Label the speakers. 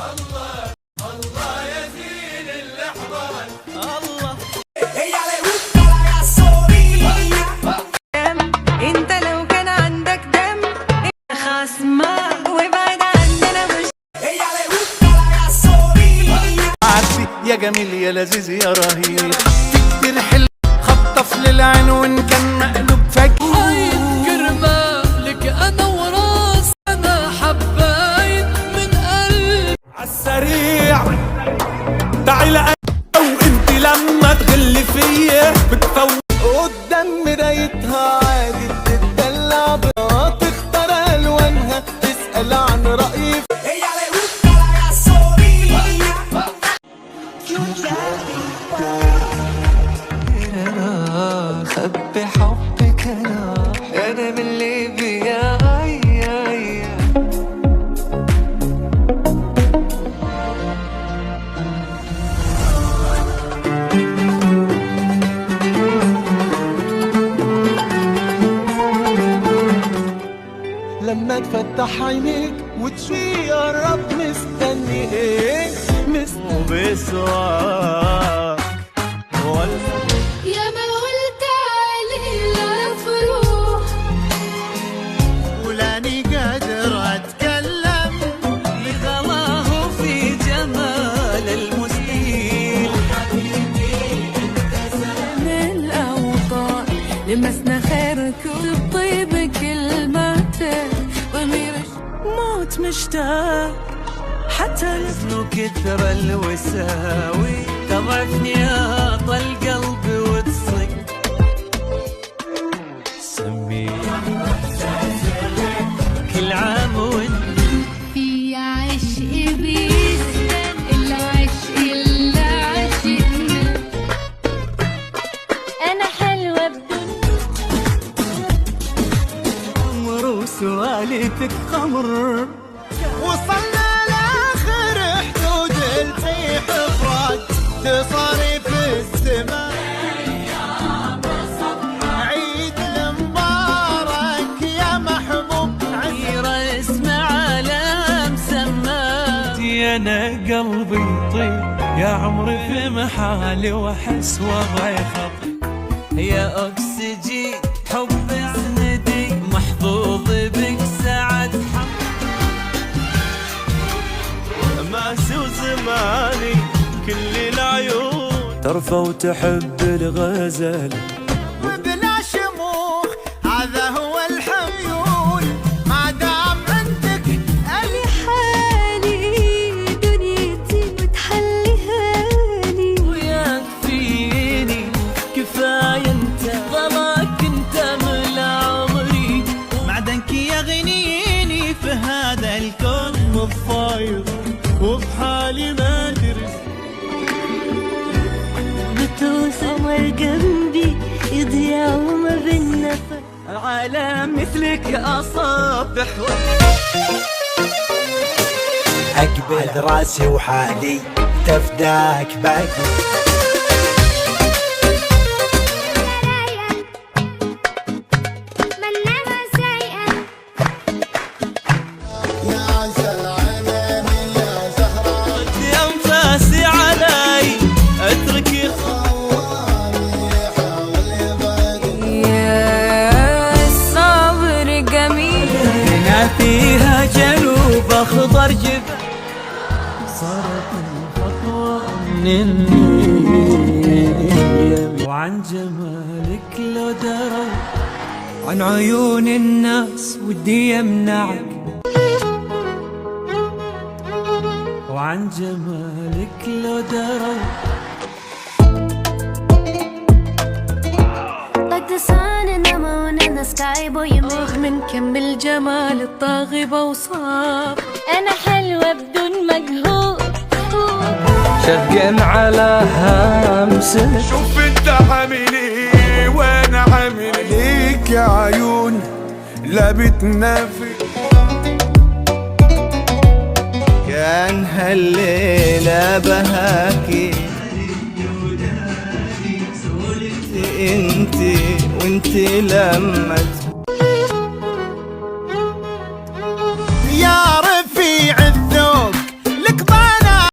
Speaker 1: الله يا زين اللحظات. الله
Speaker 2: انت لو كان عندك دم خصمة وابعد عننا مش
Speaker 1: عدي يا جميل يا لذيذ يا رهيب، كتير حلو خطف للعين وان كان مقلوب فجأة.
Speaker 3: عين كرمة لك انا وراس انا حبايب من قلب
Speaker 1: عالسريع تعالى وانت لما تغلي فيا بتفوت قدام مرايتها عادي بتدلع تختار الوانها تسأل عن رأيي.
Speaker 2: خبي حبك انا من ليبيا.
Speaker 1: لما تفتح عينيك وتشوي يا رب مستني ايه وبسواك
Speaker 4: يا ما قلت عليه لا فروح
Speaker 1: ولاني قادر اتكلم
Speaker 2: لغلاه في جمال المستحيل من الأوطان لمسنا خيرك وطيب كلماتك ضميرك موت مشتاق حتى لسنو كثر الوساوي تضعفني يا طل قلبي وتصق سمي كل عام وانت
Speaker 4: في عشق بيسلم العشق اللي عشقنا. أنا حلوة بدون
Speaker 1: عمر وسوالفك خمر. وصلنا لاخر حدود الفيح افراد تصاريف السماء. عيد المبارك يا محبوب
Speaker 2: عير اسمع على مسمات انا قلبي يطير يا عمري في محالي واحس وضعي خطر يا اكسجين حبي سندي محظوظ بك سعد
Speaker 1: ماسو زماني كل العيون
Speaker 5: ترفع وتحب الغزل
Speaker 1: وبلا شموخ هذا هو الحميول ما دام عندك
Speaker 4: حالي دنيتي وتحليها لي
Speaker 2: وياك فيني كفايه انت ظلاك انت من عمري
Speaker 1: معدنك يغنيني في هذا الكون مضفايض وبحالي ما ادري.
Speaker 4: بتوسمر جنبي يضيع وما بينا
Speaker 2: العالم مثلك اصابح
Speaker 5: اقبل راسي وحالي تفداك باقي.
Speaker 2: فيها جنوب اخضر جبل صارت الخطوة مني وعن جمالك لو دروا عن عيون الناس ودي يمنعك وعن جمالك لو دروا
Speaker 4: Like the sun and the moon and the sky boy you make
Speaker 2: من كم الجمال الطاغي بوصاف
Speaker 4: أنا حلوة بدون مجهود
Speaker 2: شفقا على همسك
Speaker 1: شوف انت عامل ايه وانا عامل ليك يا عيون لا بتنافق. كان هالليلة بهاكي انتي وانتي لما